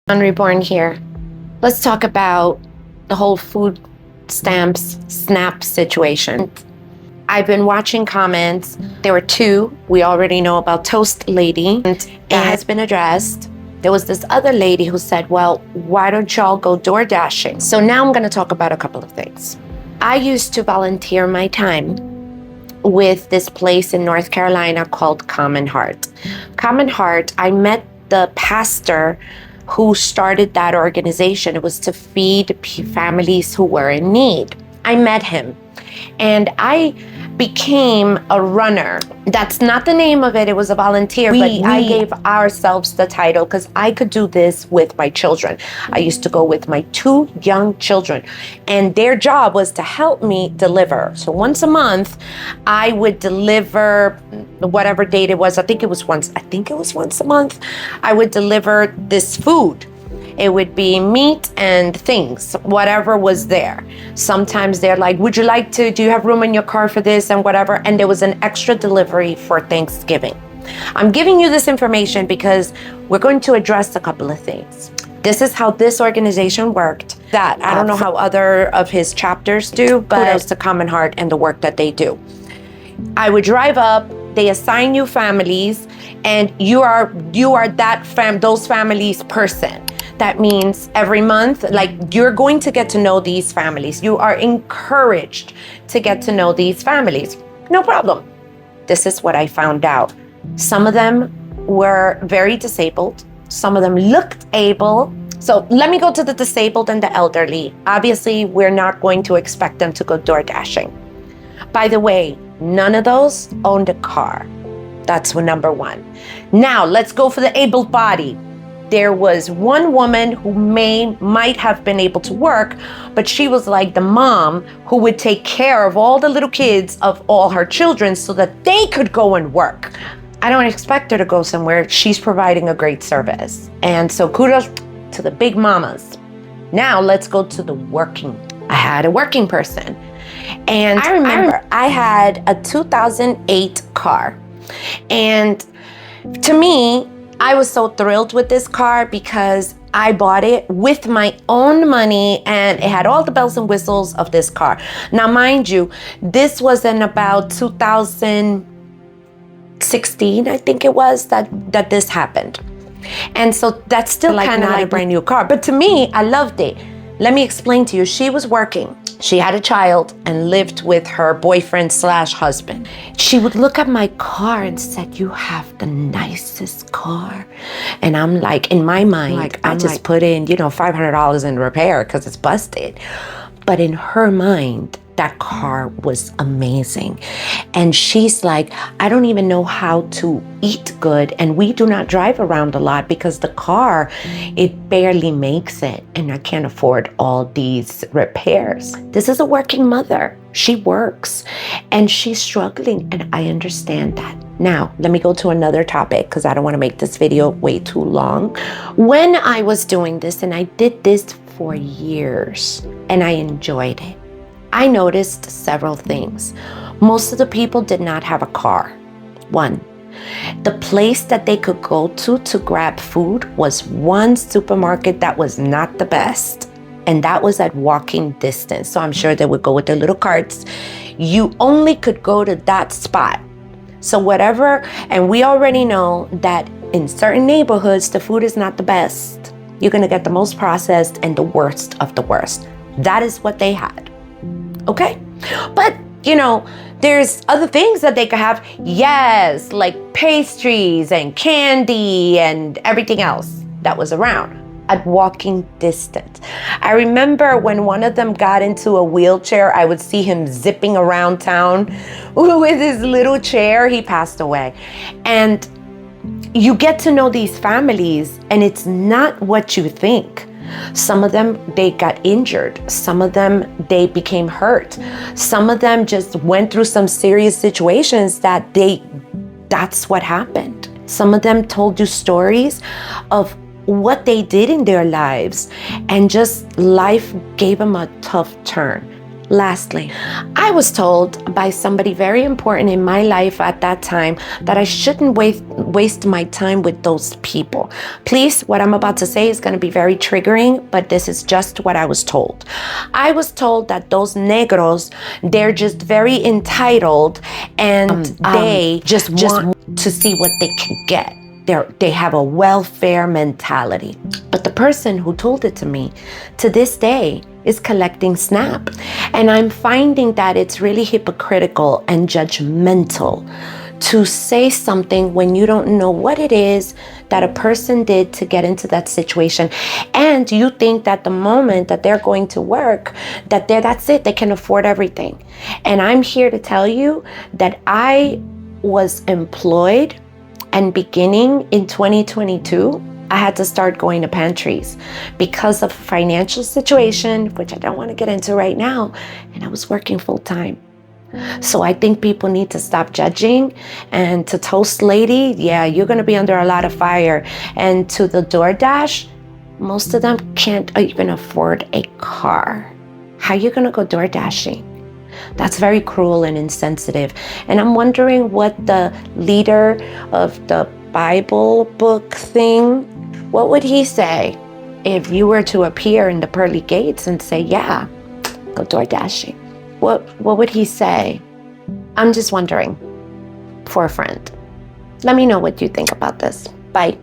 Reborn here. Let's talk about the whole food stamps SNAP situation. I've been watching comments. There were two. We already know about Toast Lady, and it has been addressed. There was this other lady who said, well, why don't y'all go DoorDashing? So now I'm going to talk about a couple of things. I used to volunteer my time with this place in North Carolina called Common Heart. Common Heart, I met the pastor who started that organization. It was to feed families who were in need. I met him and I became a runner. That's not the name of it. It was a volunteer, but I gave ourselves the title because I could do this with my children. I used to go with my two young children and their job was to help me deliver. So once a month, I would deliver whatever date it was. I think it was once a month. I would deliver this food. It would be meat and things, whatever was there. Sometimes they're like, do you have room in your car for this and whatever? And there was an extra delivery for Thanksgiving. I'm giving you this information because we're going to address a couple of things. This is how this organization worked. That I don't know how other of his chapters do, but kudos to Common Heart and the work that they do. I would drive up, they assign you families, and you are those families' person. That means every month, you're going to get to know these families. You are encouraged to get to know these families. No problem. This is what I found out. Some of them were very disabled. Some of them looked able. So let me go to the disabled and the elderly. Obviously, we're not going to expect them to go door dashing. By the way, none of those owned a car. That's number one. Now let's go for the able-bodied. There was one woman who might have been able to work, but she was like the mom who would take care of all the little kids of all her children so that they could go and work. I don't expect her to go somewhere. She's providing a great service. And so kudos to the big mamas. Now let's go to the working. I had a working person. And I remember I had a 2008 car. And to me, I was so thrilled with this car because I bought it with my own money and it had all the bells and whistles of this car. Now, mind you, this was in about 2016, I think it was, that this happened. And so that's still kind of like a brand new car. But to me, I loved it. Let me explain to you. She was working. She had a child and lived with her boyfriend/husband. She would look at my car and said, you have the nicest car. And I'm like, in my mind, I just put in, $500 in repair because it's busted. But in her mind, that car was amazing. And she's like, I don't even know how to eat good. And we do not drive around a lot because the car, it barely makes it. And I can't afford all these repairs. This is a working mother. She works and she's struggling. And I understand that. Now, let me go to another topic because I don't want to make this video way too long. When I was doing this, and I did this for years, and I enjoyed it, I noticed several things. Most of the people did not have a car. One, the place that they could go to grab food was one supermarket that was not the best. And that was at walking distance. So I'm sure they would go with their little carts. You only could go to that spot. So whatever, and we already know that in certain neighborhoods, the food is not the best. You're gonna get the most processed and the worst of the worst. That is what they had. Okay, but there's other things that they could have. Yes, like pastries and candy and everything else that was around at walking distance. I remember when one of them got into a wheelchair, I would see him zipping around town with his little chair. He passed away. And you get to know these families and it's not what you think. Some of them, they got injured. Some of them, they became hurt. Some of them just went through some serious situations that's what happened. Some of them told you stories of what they did in their lives and just life gave them a tough turn. Lastly, I was told by somebody very important in my life at that time that I shouldn't waste my time with those people. Please, what I'm about to say is going to be very triggering, but this is just what I was told. I was told that those negros, they're just very entitled and they just want to see what they can get. They have a welfare mentality. But the person who told it to me, to this day, is collecting SNAP. And I'm finding that it's really hypocritical and judgmental to say something when you don't know what it is that a person did to get into that situation. And you think that the moment that they're going to work, that's it, they can afford everything. And I'm here to tell you that I was employed, and beginning in 2022, I had to start going to pantries because of financial situation, which I don't want to get into right now, and I was working full time. So I think people need to stop judging. And to Toast Lady, yeah, you're going to be under a lot of fire. And to the DoorDash, most of them can't even afford a car. How are you going to go door dashing? That's very cruel and insensitive. And I'm wondering what the leader of the Bible book thing, what would he say if you were to appear in the pearly gates and say, yeah, go door dashing? What would he say? I'm just wondering for a friend. Let me know what you think about this. Bye.